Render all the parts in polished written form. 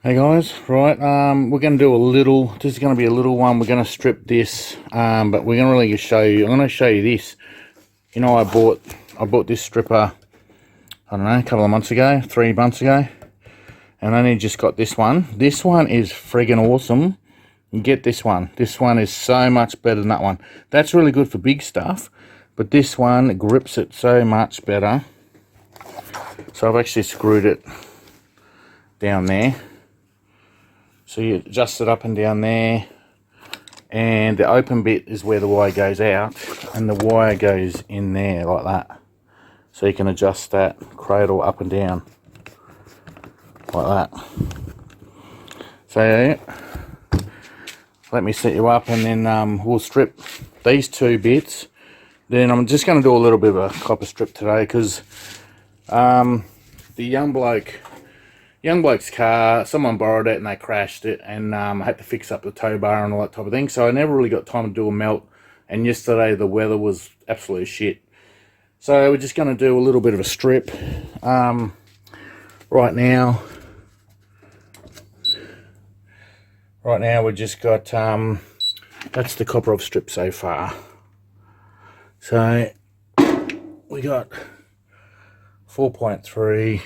Hey guys, right, we're going to do this is going to be a little one. We're going to strip this, but we're going to really show you, I'm going to show you this. You know, I bought this stripper, I don't know, a couple of months ago, 3 months ago, and I only just got this one. This one is friggin' awesome. Get this one. This one is so much better than that one. That's really good for big stuff, but this one grips it so much better. So I've actually screwed it down there. So you adjust it up and down there, and the open bit is where the wire goes out, and the wire goes in there like that. So you can adjust that cradle up and down like that. So let me set you up, and then we'll strip these 2 bits. Then I'm just going to do a little bit of a copper strip today, because the young bloke's car, someone borrowed it and they crashed it, and I had to fix up the tow bar and all that type of thing, so I never really got time to do a melt, and yesterday the weather was absolute shit. So we're just going to do a little bit of a strip right now. We've just got that's the copper I've stripped so far. So we got 4.3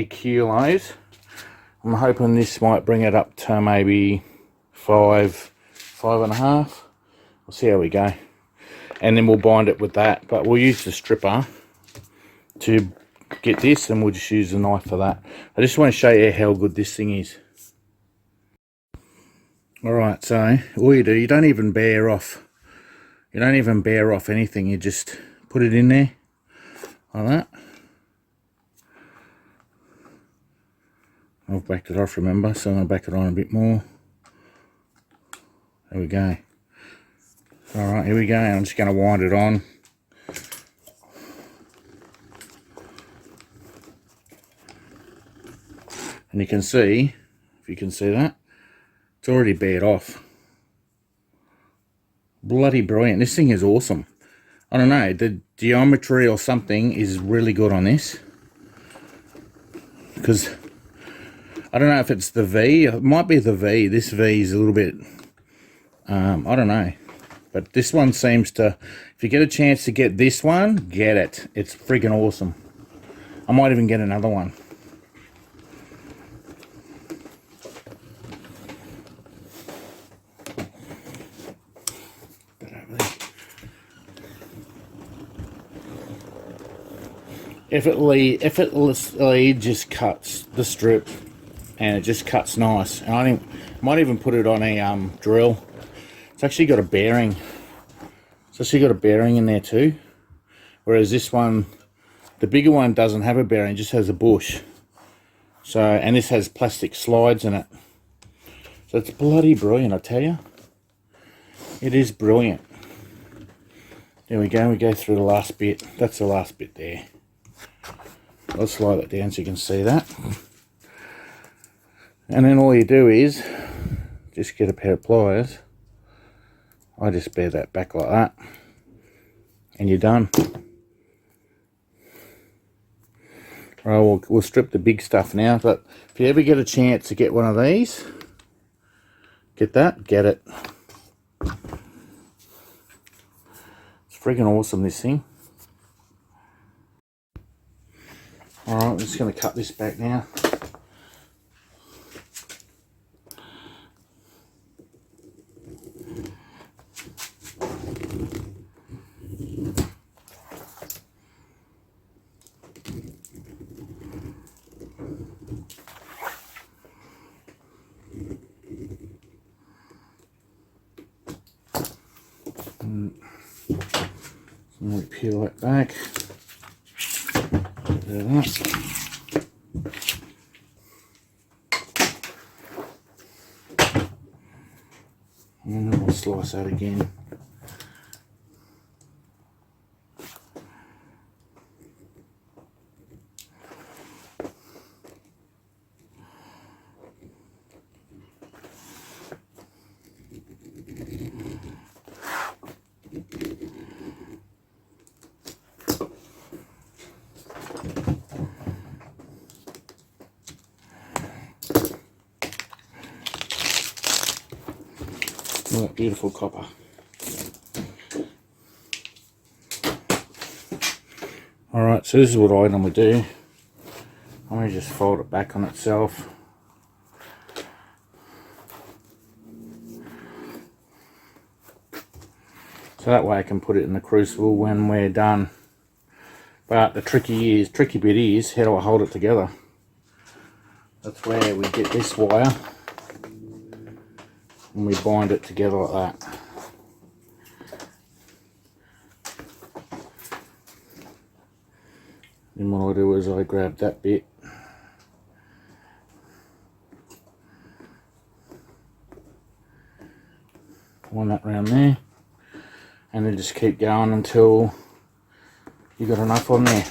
kilos. I'm hoping this might bring it up to maybe 5.5. We'll see how we go, and then we'll bind it with that, but we'll use the stripper to get this, and we'll just use the knife for that. I just want to show you how good this thing is. Alright, so all you do, you don't even bare off anything, you just put it in there like that. I've backed it off, remember, so I'm going to back it on a bit more. There we go. Alright, here we go. I'm just going to wind it on. And you can see, if you can see that, it's already bared off. Bloody brilliant. This thing is awesome. I don't know, the geometry or something is really good on this. Because I don't know if it's the V, it might be the V. This V is a little bit, I don't know. But this one seems to, if you get a chance to get this one, get it. It's freaking awesome. I might even get another one. Effortlessly just cuts the strip, and it just cuts nice. And I might even put it on a drill. It's actually got a bearing. It's actually got a bearing in there too. Whereas this one, the bigger one, doesn't have a bearing, just has a bush. So, and this has plastic slides in it. So it's bloody brilliant, I tell you. It is brilliant. There we go, we go through the last bit. That's the last bit there. I'll slide it down so you can see that. And then all you do is just get a pair of pliers. I just bare that back like that, and you're done. Right, we'll strip the big stuff now, but if you ever get a chance to get one of these, get it. It's freaking awesome, this thing. Alright, I'm just going to cut this back now. Let me peel that back. There that. And then we'll slice that again. that beautiful copper. Alright, so this is what I normally do. I'm going to just fold it back on itself. So that way I can put it in the crucible when we're done. But the tricky bit is, how do I hold it together? That's where we get this wire and we bind it together like that. Then what I do is I grab that bit, wind that round there, and then just keep going until you got enough on there.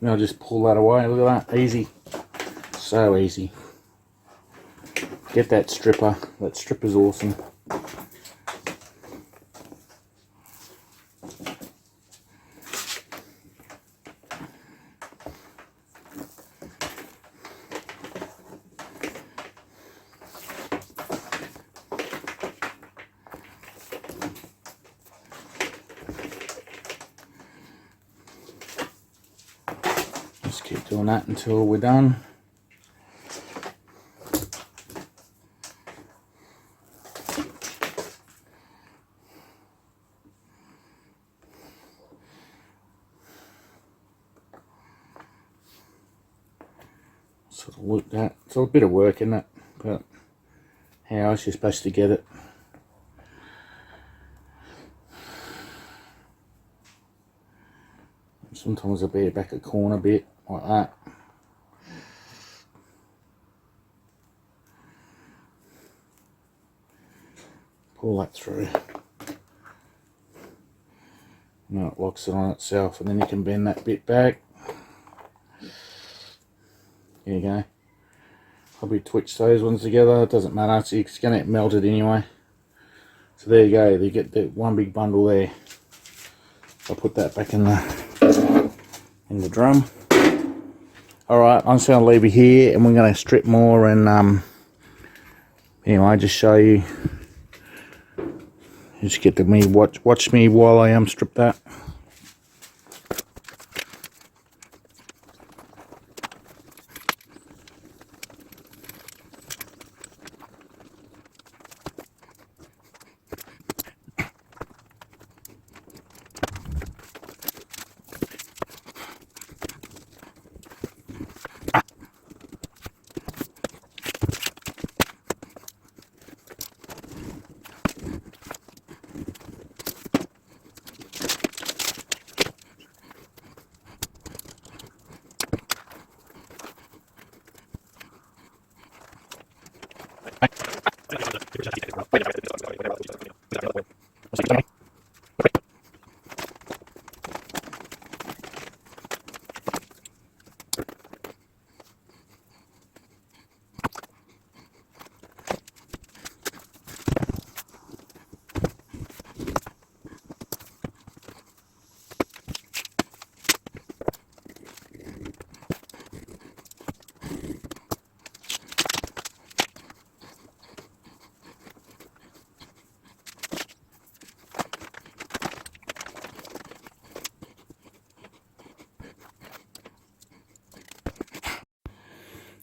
Now just pull that away. Look at that, easy, so easy. Get that stripper. That stripper's awesome. Just keep doing that until we're done. Sort of look that. It's a bit of work in it, but how else are you supposed to get it? Sometimes I'll be back a corner bit like that. Pull that through. Now it locks it on itself, and then you can bend that bit back. There you go. Probably twitch those ones together, it doesn't matter, it's going to get melted anyway. So there you go, you get that one big bundle there. I'll put that back in the drum. Alright, I'm just going to leave it here and we're going to strip more, and anyway, just show you. Just get to me, watch me while I strip that.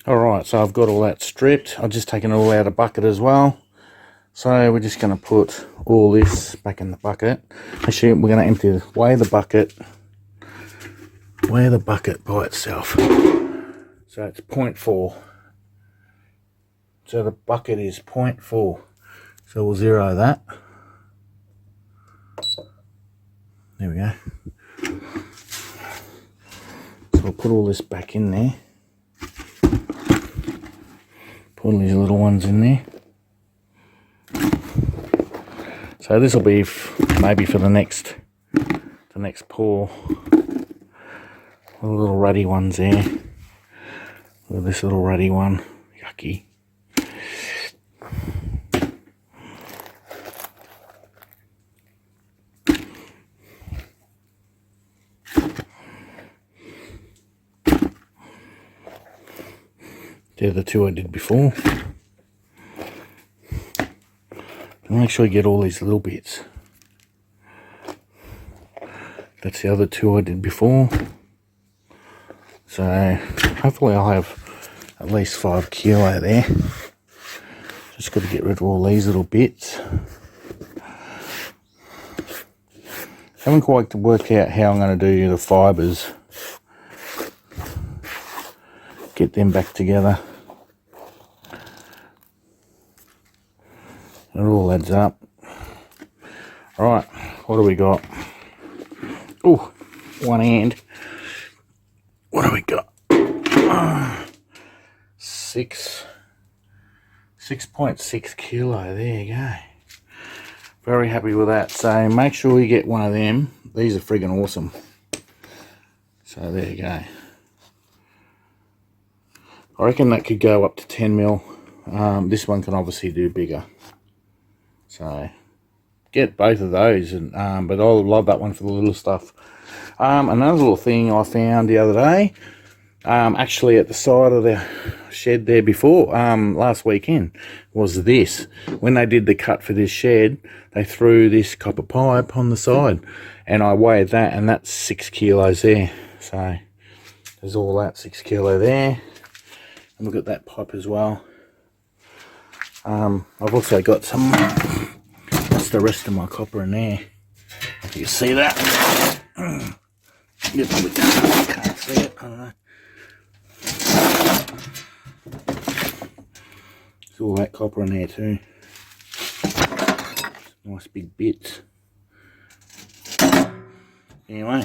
Alright, so I've got all that stripped. I've just taken it all out of the bucket as well. So we're just going to put all this back in the bucket. Actually, we're going to empty weigh the bucket by itself. So it's 0.4. So the bucket is 0.4. So we'll zero that. There we go. So we'll put all this back in there. Put all these little ones in there. So this will be maybe for the next pour. The little ruddy ones there. Look at this little ruddy one. Yucky. They're the two I did before. Make sure you get all these little bits. That's the other two I did before. So hopefully I'll have at least 5 kilo there. Just got to get rid of all these little bits. Haven't quite worked out how I'm going to do the fibres. Get them back together. It all adds up. Right, what do we got? Oh, one hand. What do we got? 6.6 kilo. There you go. Very happy with that. So make sure you get one of them. These are friggin' awesome. So there you go. I reckon that could go up to 10 mil. This one can obviously do bigger. So get both of those, and but I love that one for the little stuff. Another little thing I found the other day, actually at the side of the shed there before, last weekend, was this. When they did the cut for this shed, they threw this copper pipe on the side, and I weighed that, and that's 6 kilos there. So there's all that 6 kilo there. And look at that pipe as well. I've also got some, that's the rest of my copper in there. If you see that. You probably can't see it, I don't know. There's all that copper in there too. Nice big bits. Anyway.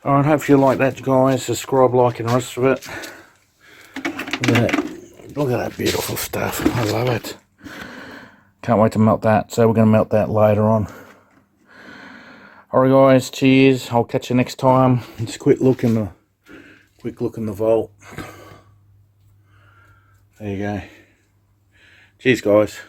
Alright, hope you like that, guys. Subscribe, like, and the rest of it. Look at that beautiful stuff. I love it. Can't wait to melt that. So we're going to melt that later on. Alright guys, cheers. I'll catch you next time. Just quick look in the vault. There you go. Cheers guys.